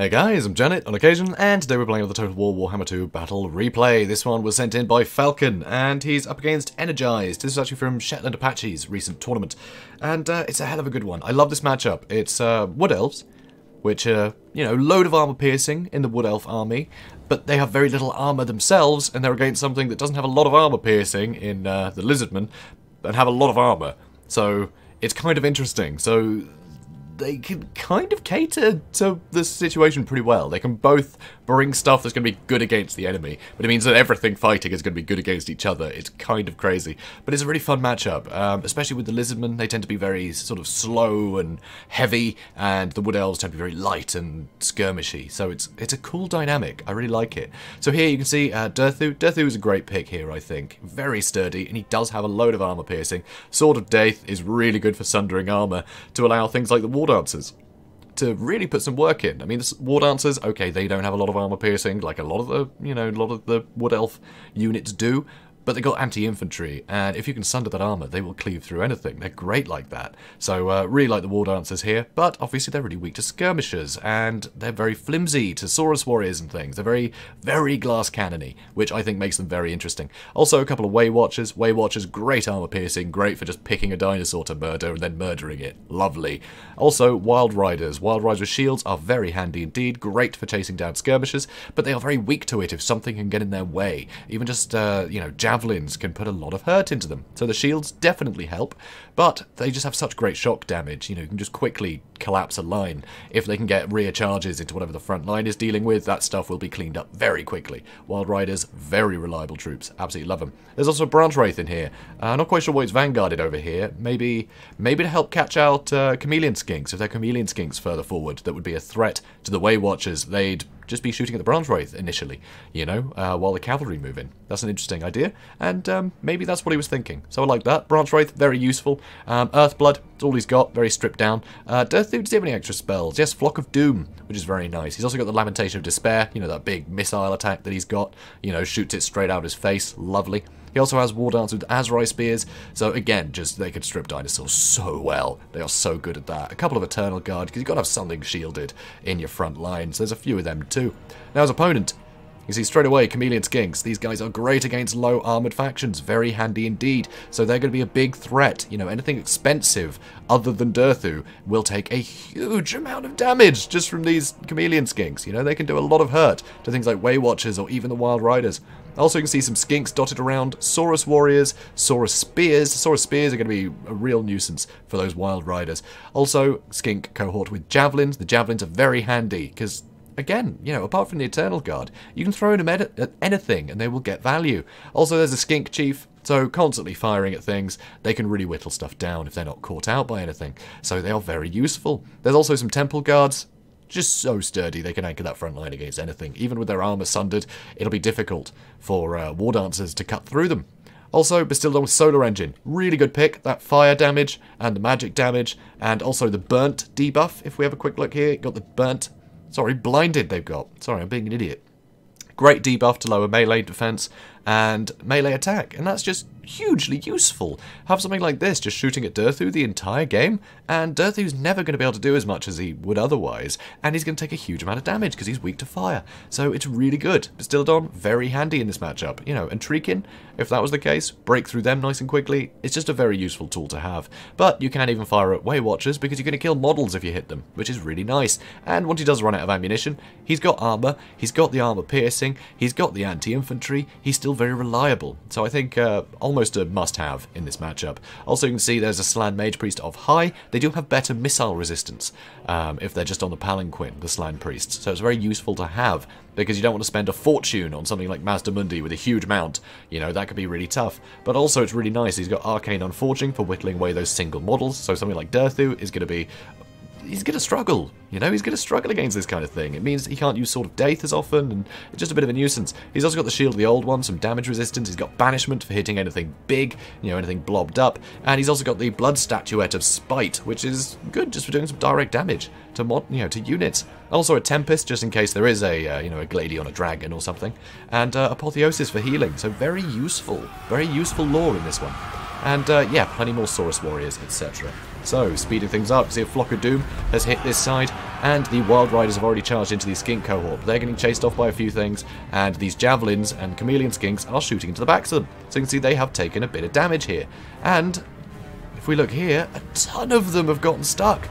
Hey guys, I'm JanetOnOccasion, and today we're playing the Total War Warhammer II Battle Replay. This one was sent in by FelkoN, and he's up against Energized. This is actually from Shetland Apache's recent tournament, and it's a hell of a good one. I love this matchup. It's Wood Elves, which are, you know, load of armor piercing in the Wood Elf army, but they have very little armor themselves, and they're against something that doesn't have a lot of armor piercing in the Lizardmen, but have a lot of armor. So it's kind of interesting. So they can kind of cater to the situation pretty well. They can both bring stuff that's going to be good against the enemy, but it means that everything fighting is going to be good against each other. It's kind of crazy, but it's a really fun matchup, especially with the Lizardmen. They tend to be very sort of slow and heavy, and the Wood Elves tend to be very light and skirmishy, so it's a cool dynamic. I really like it. So here you can see Durthu. Durthu is a great pick here, I think. Very sturdy, and he does have a load of armor piercing. Sword of Death is really good for sundering armor to allow things like the War Dancers to really put some work in. I mean, the War Dancers, okay, they don't have a lot of armor piercing like a lot of the, you know, a lot of the Wood Elf units do, but they got anti-infantry, and if you can sunder that armor, they will cleave through anything. They're great like that. So, really like the War Dancers here, but obviously they're really weak to skirmishers, and they're very flimsy to Saurus warriors and things. They're very, very glass cannony, which I think makes them very interesting. Also, a couple of Way Watchers. Way Watchers, great armor piercing, great for just picking a dinosaur to murder and then murdering it. Lovely. Also, Wild Riders. Wild Riders with shields are very handy indeed, great for chasing down skirmishers, but they are very weak to it if something can get in their way. Even just, you know, javelins can put a lot of hurt into them. So the shields definitely help, but they just have such great shock damage. You know, you can just quickly collapse a line. If they can get rear charges into whatever the front line is dealing with, that stuff will be cleaned up very quickly. Wild Riders, very reliable troops. Absolutely love them. There's also a Branch Wraith in here. Not quite sure why it's vanguarded over here. Maybe to help catch out Chameleon Skinks. If they're Chameleon Skinks further forward, that would be a threat to the Way Watchers. They'd just be shooting at the Branch Wraith initially, you know, while the cavalry move in. That's an interesting idea, and maybe that's what he was thinking. So I like that. Branch Wraith, very useful. Earthblood, that's all he's got, very stripped down. Durthu, does he have any extra spells? Yes, Flock of Doom, which is very nice. He's also got the Lamentation of Despair, you know, that big missile attack that he's got, you know, shoots it straight out his face. Lovely. He also has War Dance with Azrai Spears, so again, just they could strip dinosaurs so well. They are so good at that. A couple of Eternal Guard, because you've got to have something shielded in your front lines. There's a few of them too. Now his opponent, you see straight away, Chameleon Skinks. These guys are great against low armoured factions, very handy indeed. So they're going to be a big threat. You know, anything expensive other than Durthu will take a huge amount of damage just from these Chameleon Skinks. You know, they can do a lot of hurt to things like Way Watchers or even the Wild Riders. Also, you can see some skinks dotted around. Saurus warriors, Saurus spears. Saurus spears are going to be a real nuisance for those Wild Riders. Also, skink cohort with javelins. The javelins are very handy because, again, you know, apart from the Eternal Guard, you can throw them at anything and they will get value. Also, there's a skink chief, so constantly firing at things. They can really whittle stuff down if they're not caught out by anything. So they are very useful. There's also some temple guards. Just so sturdy, they can anchor that front line against anything. Even with their armor sundered, it'll be difficult for War Dancers to cut through them. Also, Bastilled with Solar Engine. Really good pick. That fire damage and the magic damage, and also the burnt debuff. If we have a quick look here, got the burnt... Sorry, blinded they've got. Sorry, I'm being an idiot. Great debuff to lower melee defense and melee attack, and that's just hugely useful. Have something like this just shooting at Durthu the entire game, and Durthu's never going to be able to do as much as he would otherwise, and he's going to take a huge amount of damage because he's weak to fire. So it's really good. Bastildon, very handy in this matchup. You know, and Treekin, if that was the case, break through them nice and quickly. It's just a very useful tool to have. But you can even fire at Way Watchers because you're going to kill models if you hit them, which is really nice. And once he does run out of ammunition, he's got armor, he's got the armor piercing, he's got the anti-infantry, he's still very reliable. So I think almost a must-have in this matchup. Also, you can see there's a Slan Mage Priest of high. They do have better missile resistance if they're just on the Palanquin, the Slan Priests. So it's very useful to have because you don't want to spend a fortune on something like Mazda Mundi with a huge mount. You know, that could be really tough. But also, it's really nice. He's got Arcane Unforging for whittling away those single models. So something like Durthu is going to be... He's going to struggle, you know, he's going to struggle against this kind of thing. It means he can't use Sword of Death as often, and it's just a bit of a nuisance. He's also got the Shield of the Old One, some damage resistance, he's got Banishment for hitting anything big, you know, anything blobbed up, and he's also got the Blood Statuette of Spite, which is good just for doing some direct damage to to units. Also a Tempest, just in case there is a, a Gladion, a Dragon or something, and Apotheosis for healing, so very useful lore in this one. And yeah, plenty more Saurus warriors, etc. So, speeding things up, see a Flock of Doom has hit this side, and the Wild Riders have already charged into the skink cohort. They're getting chased off by a few things, and these javelins and chameleon skinks are shooting into the backs of them. So you can see they have taken a bit of damage here. And if we look here, a ton of them have gotten stuck.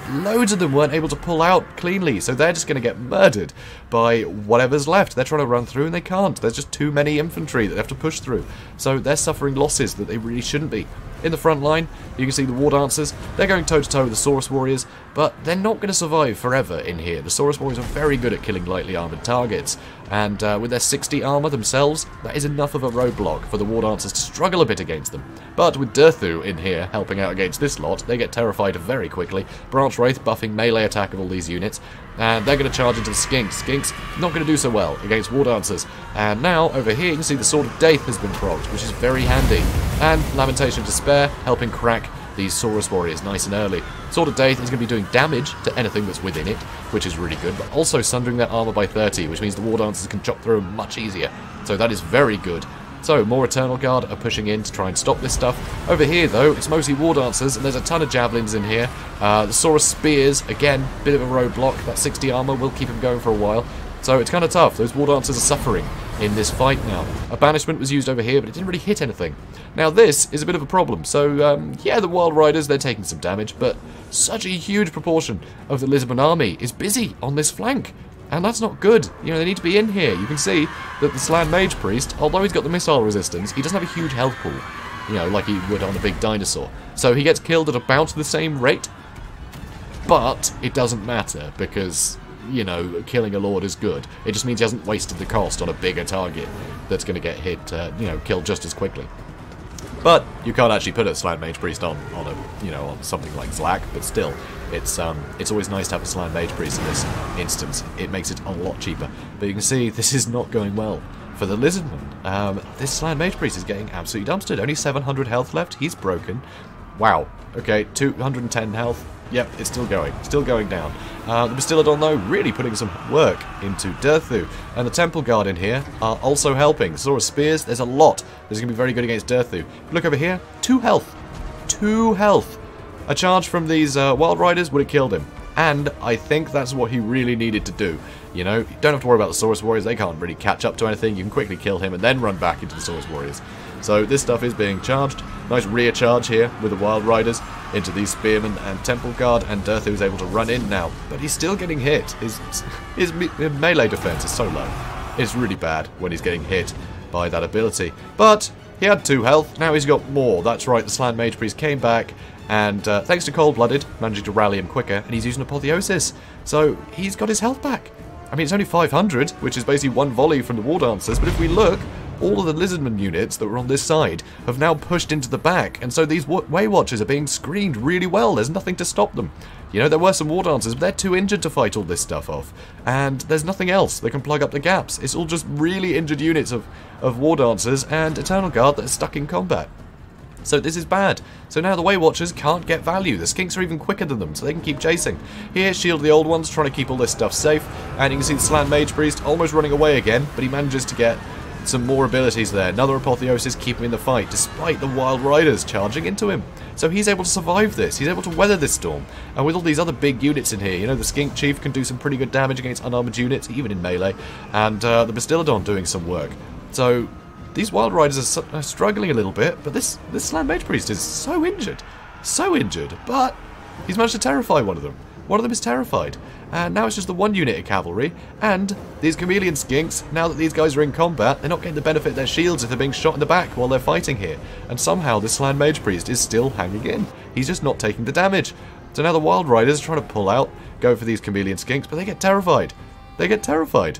Loads of them weren't able to pull out cleanly, so they're just going to get murdered by whatever's left. They're trying to run through and they can't. There's just too many infantry that they have to push through. So they're suffering losses that they really shouldn't be. In the front line, you can see the War Dancers. They're going toe-to-toe with the Saurus Warriors, but they're not going to survive forever in here. The Saurus Warriors are very good at killing lightly armoured targets, and with their 60 armour themselves, that is enough of a roadblock for the War Dancers to struggle a bit against them. But with Durthu in here helping out against this lot, they get terrified very quickly. Branch Wraith buffing melee attack of all these units, and they're going to charge into the Skinks. Skinks not going to do so well against War Dancers. And now, over here, you can see the Sword of Death has been procced, which is very handy. And Lamentation of Despair helping crack these Saurus Warriors nice and early. Sword of Death is going to be doing damage to anything that's within it, which is really good, but also sundering their armor by 30, which means the War Dancers can chop through them much easier. So that is very good. So, more Eternal Guard are pushing in to try and stop this stuff. Over here, though, it's mostly War Dancers, and there's a ton of Javelins in here. The Saurus Spears, again, bit of a roadblock. That 60 armor will keep him going for a while. So it's kind of tough. Those War Dancers are suffering in this fight now. A Banishment was used over here, but it didn't really hit anything. Now, this is a bit of a problem. So, yeah, the Wild Riders, they're taking some damage, but such a huge proportion of the Lizardmen army is busy on this flank. And that's not good. You know, they need to be in here. You can see that the Slan Mage Priest, although he's got the missile resistance, he doesn't have a huge health pool, you know, like he would on a big dinosaur. So he gets killed at about the same rate, but it doesn't matter because, you know, killing a Lord is good. It just means he hasn't wasted the cost on a bigger target that's going to get hit, you know, killed just as quickly. But you can't actually put a Slan Mage Priest on a, you know, on something like Zlak, but still, it's always nice to have a Slan Mage Priest in this instance. It makes it a lot cheaper. But you can see this is not going well for the Lizardmen. This Slan Mage Priest is getting absolutely dumpstered. Only 700 health left. He's broken. Wow. Okay, 210 health. Yep, it's still going down. The Bastillodon, though, really putting some work into Durthu. And the Temple Guard in here are also helping. Saurus Spears, there's a lot. This is going to be very good against Durthu. Look over here, 2 health. 2 health. A charge from these Wild Riders would have killed him. And I think that's what he really needed to do. You know, you don't have to worry about the Saurus Warriors. They can't really catch up to anything. You can quickly kill him and then run back into the Saurus Warriors. So this stuff is being charged. Nice rear charge here with the Wild Riders into these Spearmen and Temple Guard, and Durthu is able to run in now. But he's still getting hit. His melee defense is so low. It's really bad when he's getting hit by that ability. But he had 2 health. Now he's got more. That's right, the Slan Mage Priest came back, and thanks to Cold-Blooded, managing to rally him quicker, and he's using Apotheosis. So he's got his health back. I mean, it's only 500, which is basically 1 volley from the War Dancers, but if we look, all of the Lizardmen units that were on this side have now pushed into the back, and so these Way Watchers are being screened really well. There's nothing to stop them. You know, there were some War Dancers, but they're too injured to fight all this stuff off, and there's nothing else that can plug up the gaps. It's all just really injured units of War Dancers and Eternal Guard that are stuck in combat. So this is bad. So now the Way Watchers can't get value. The Skinks are even quicker than them, so they can keep chasing. Here, Shield of the Old Ones, trying to keep all this stuff safe. And you can see the Slan Mage Priest almost running away again, but he manages to get some more abilities there. Another Apotheosis keeping him in the fight, despite the Wild Riders charging into him. So he's able to survive this. He's able to weather this storm. And with all these other big units in here, you know, the Skink Chief can do some pretty good damage against unarmored units, even in melee. And the Bastillodon doing some work. So these Wild Riders are struggling a little bit, but this Slan Mage Priest is so injured. So injured. But he's managed to terrify one of them. One of them is terrified. And now it's just the 1 unit of cavalry. And these chameleon skinks, now that these guys are in combat, they're not getting the benefit of their shields if they're being shot in the back while they're fighting here. And somehow this Slan Mage Priest is still hanging in. He's just not taking the damage. So now the Wild Riders are trying to pull out, go for these chameleon skinks, but they get terrified. They get terrified.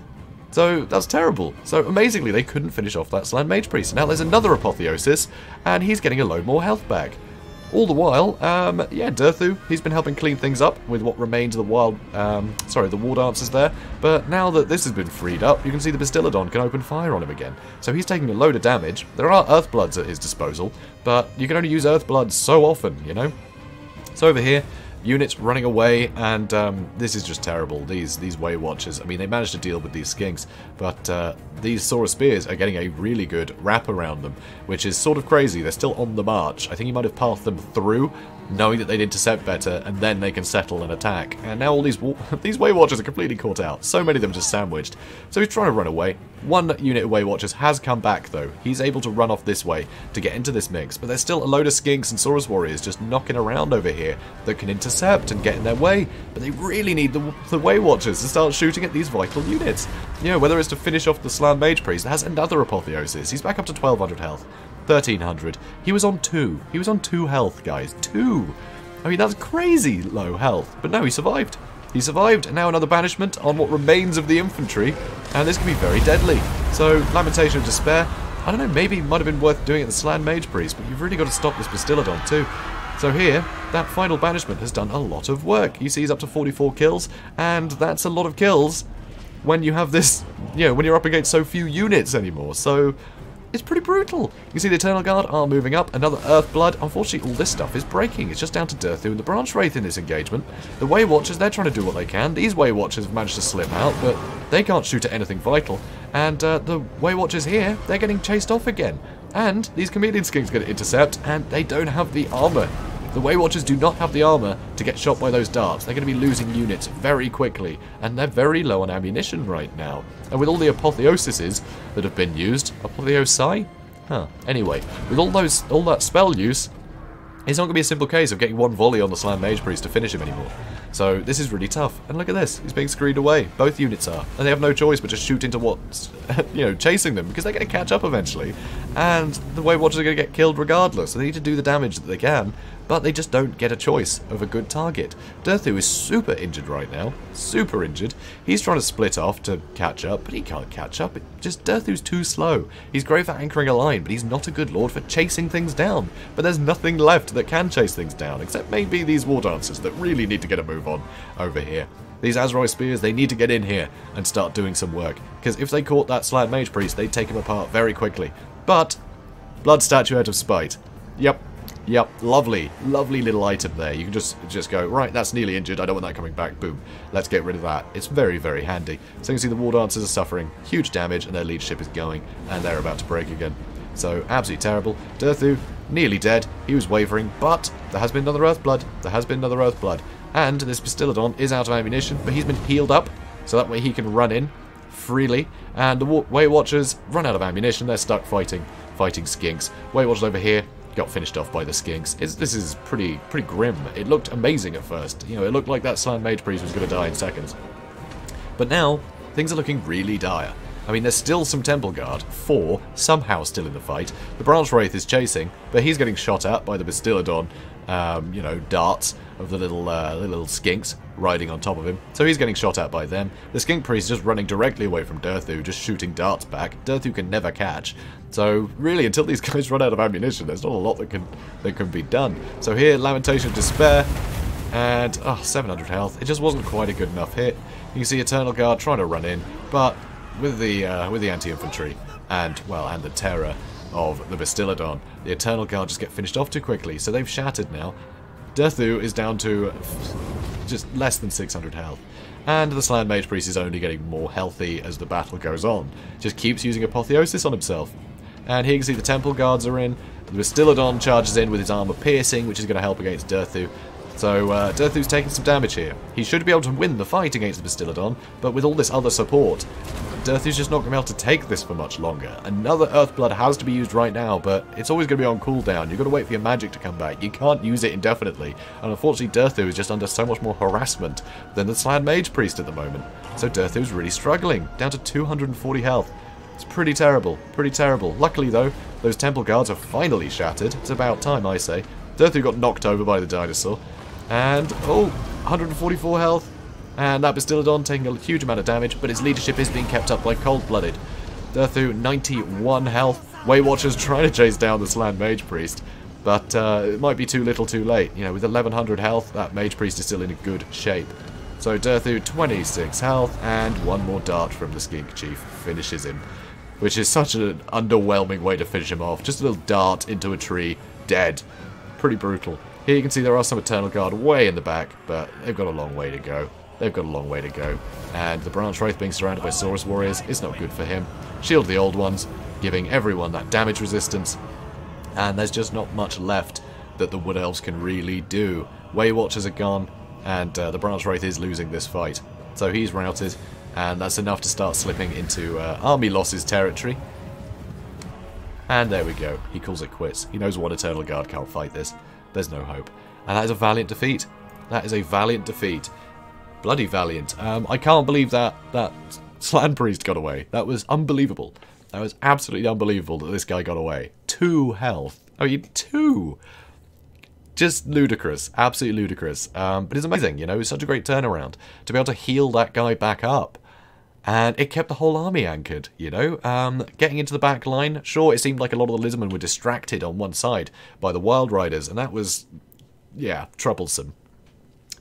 So that's terrible. So amazingly, they couldn't finish off that Slan Mage Priest. Now there's another Apotheosis, and he's getting a load more health back. All the while, yeah, Durthu, he's been helping clean things up with what remains of the the War Dancers there. But now that this has been freed up, you can see the Bastillodon can open fire on him again. So he's taking a load of damage. There are Earthbloods at his disposal, but you can only use Earthbloods so often, you know? So over here, units running away, and this is just terrible. These Way Watchers, I mean, they managed to deal with these skinks, but these Saurus Spears are getting a really good wrap around them, which is sort of crazy. They're still on the march. I think he might have passed them through, knowing that they'd intercept better, and then they can settle and attack. And now all these Way Watchers are completely caught out. So many of them just sandwiched. So he's trying to run away. One unit of Way Watchers has come back, though. He's able to run off this way to get into this mix, but there's still a load of skinks and Saurus Warriors just knocking around over here that can intercept and get in their way. But they really need the Way Watchers to start shooting at these vital units. You know, whether it's to finish off the Slan Mage Priest that has another Apotheosis. He's back up to 1200 health. 1300. He was on 2. He was on 2 health, guys. 2! I mean, that's crazy low health. But no, he survived. He survived, and now another banishment on what remains of the infantry, and this can be very deadly. So, Lamentation of Despair, I don't know, maybe it might have been worth doing it at the Slan Mage Priest, but you've really got to stop this Bastillodon too. So here, that final banishment has done a lot of work. You see he's up to 44 kills, and that's a lot of kills when you have this, you know, when you're up against so few units anymore. So it's pretty brutal. You see the Eternal Guard are moving up. Another Earthblood. Unfortunately, all this stuff is breaking. It's just down to Durthu and the Branch Wraith in this engagement. The Way Watchers, they're trying to do what they can. These Way Watchers have managed to slip out, but they can't shoot at anything vital. And the Way Watchers here, they're getting chased off again. And these Chameleon Skinks get to intercept, and they don't have the armor. The Way Watchers do not have the armor to get shot by those darts. They're going to be losing units very quickly, and they're very low on ammunition right now. And with all the apotheoses that have been used, apotheosi? Huh. Anyway, with all that spell use, it's not going to be a simple case of getting one volley on the Slan Mage Priest to finish him anymore. So this is really tough. And look at this. He's being screened away. Both units are. And they have no choice but to shoot into what's, you know, chasing them, because they're going to catch up eventually. And the Way Watchers are going to get killed regardless. So they need to do the damage that they can, but they just don't get a choice of a good target. Durthu is super injured right now. Super injured. He's trying to split off to catch up, but he can't catch up. Durthu's too slow. He's great for anchoring a line, but he's not a good lord for chasing things down. But there's nothing left that can chase things down, except maybe these War Dancers that really need to get a move on over here. These Azeroi Spears, they need to get in here and start doing some work, because if they caught that Slan Mage Priest, they'd take him apart very quickly. But Blood Statue out of spite. Yep, lovely little item there. You can just go, right, that's nearly injured, I don't want that coming back, boom. Let's get rid of that. It's very, very handy. So you can see the War Dancers are suffering huge damage, and their leadership is going, and they're about to break again. So, absolutely terrible. Durthu, nearly dead. He was wavering, but there has been another Earthblood. There has been another Earthblood. And this Bastillodon is out of ammunition, but he's been healed up, so that way he can run in freely. And the Way Watchers run out of ammunition. They're stuck fighting skinks. Way Watchers over here got finished off by the skinks. This is pretty grim. It looked amazing at first. You know, it looked like that Slan Mage Priest was going to die in seconds. But now, things are looking really dire. I mean, there's still some Temple Guard, 4, somehow still in the fight. The Branch Wraith is chasing, but he's getting shot at by the Bastillodon, you know, darts of the little skinks riding on top of him. So he's getting shot at by them. The Skink Priest is just running directly away from Durthu, just shooting darts back. Durthu can never catch. So really, until these guys run out of ammunition, there's not a lot that can be done. So here, Lamentation of Despair, and 700 health. It just wasn't quite a good enough hit. You can see Eternal Guard trying to run in, but with the anti-infantry and the terror of the Bastillodon, the Eternal Guard just get finished off too quickly, so they've shattered now. Durthu is down to just less than 600 health, and the Slan Mage Priest is only getting more healthy as the battle goes on. Just keeps using Apotheosis on himself. And here you can see the Temple Guards are in, the Bastillodon charges in with his armor piercing, which is going to help against Durthu. So Durthu's taking some damage here. He should be able to win the fight against the Bastillodon, but with all this other support, Durthu's just not going to be able to take this for much longer. Another Earthblood has to be used right now, but it's always going to be on cooldown. You've got to wait for your magic to come back. You can't use it indefinitely. And unfortunately, Durthu is just under so much more harassment than the Slan Mage Priest at the moment. So Durthu's really struggling, down to 240 health. It's pretty terrible, pretty terrible. Luckily, though, those Temple Guards are finally shattered. It's about time, I say. Durthu got knocked over by the dinosaur. And, 144 health. And that Bastillodon taking a huge amount of damage, but his leadership is being kept up by Cold-Blooded. Durthu, 91 health. Way Watchers trying to chase down the Slan Mage Priest, but it might be too little too late. You know, with 1100 health, that Mage Priest is still in a good shape. So Durthu, 26 health, and one more dart from the Skink Chief finishes him, which is such an underwhelming way to finish him off. Just a little dart into a tree, dead. Pretty brutal. Here you can see there are some Eternal Guard way in the back, but they've got a long way to go. They've got a long way to go. And the Branch Wraith being surrounded by Saurus Warriors is not good for him. Shield the old ones, giving everyone that damage resistance. And there's just not much left that the Wood Elves can really do. Way Watchers are gone, and the Branch Wraith is losing this fight. So he's routed, and that's enough to start slipping into army losses territory. And there we go. He calls it quits. He knows one Eternal Guard can't fight this. There's no hope. And that is a valiant defeat. That is a valiant defeat. Bloody valiant. I can't believe that Slan Priest got away. That was unbelievable. That was absolutely unbelievable that this guy got away. 2 health. I mean, 2! Just ludicrous. Absolutely ludicrous. But it's amazing, you know, it's such a great turnaround to be able to heal that guy back up. And it kept the whole army anchored, you know. Getting into the back line, sure, it seemed like a lot of the Lizardmen were distracted on one side by the Wild Riders, and that was, yeah, troublesome.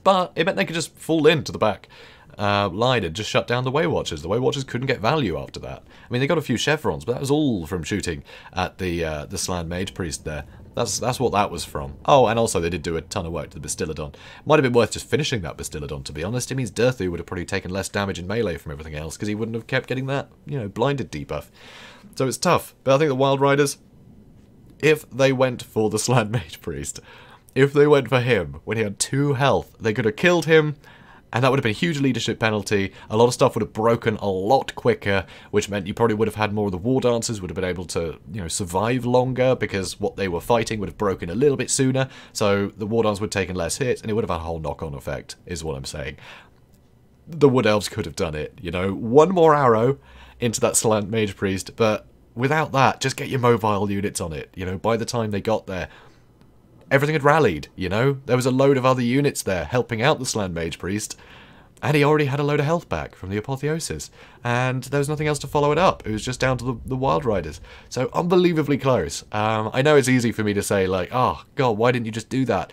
But it meant they could just fall into the back line and just shut down the Way Watchers. The Way Watchers couldn't get value after that. I mean, they got a few chevrons, but that was all from shooting at the Slan Mage Priest there. That's what that was from. Oh, and also they did do a ton of work to the Bastiladon. Might have been worth just finishing that Bastiladon, to be honest. It means Durthu would have probably taken less damage in melee from everything else, because he wouldn't have kept getting that, you know, blinded debuff. So it's tough. But I think the Wild Riders, if they went for the Slan Mage Priest, if they went for him when he had 2 health, they could have killed him, and that would have been a huge leadership penalty. A lot of stuff would have broken a lot quicker, which meant you probably would have had more of the War Dancers, would have been able to, you know, survive longer, because what they were fighting would have broken a little bit sooner, so the War Dancers would have taken less hits, and it would have had a whole knock-on effect, is what I'm saying. The Wood Elves could have done it, you know. 1 more arrow into that Slant Mage Priest, but without that, just get your mobile units on it, you know. By the time they got there, everything had rallied, you know? There was a load of other units there helping out the Slan Mage Priest, and he already had a load of health back from the Apotheosis, and there was nothing else to follow it up. It was just down to the Wild Riders. So, unbelievably close. I know it's easy for me to say, like, oh, God, why didn't you just do that?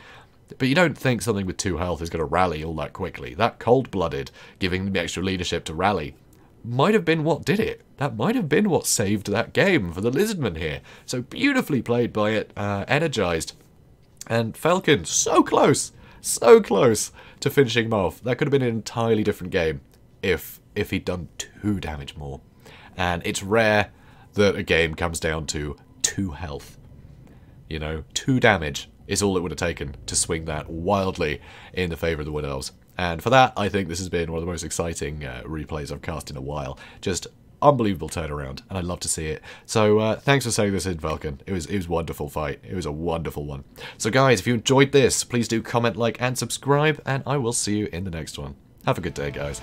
But you don't think something with 2 health is going to rally all that quickly. That cold-blooded, giving them the extra leadership to rally, might have been what did it. That might have been what saved that game for the Lizardmen here. So, beautifully played by it, energized. And FelkoN, so close to finishing him off. That could have been an entirely different game if he'd done 2 damage more. And it's rare that a game comes down to 2 health. You know, 2 damage is all it would have taken to swing that wildly in the favour of the Wood Elves. And for that, I think this has been one of the most exciting replays I've cast in a while. Just unbelievable turnaround, and I'd love to see it. So thanks for saying this in, FelkoN. It was a wonderful fight. It was a wonderful one. So guys, if you enjoyed this, please do comment, like, and subscribe, and I will see you in the next one. Have a good day, guys.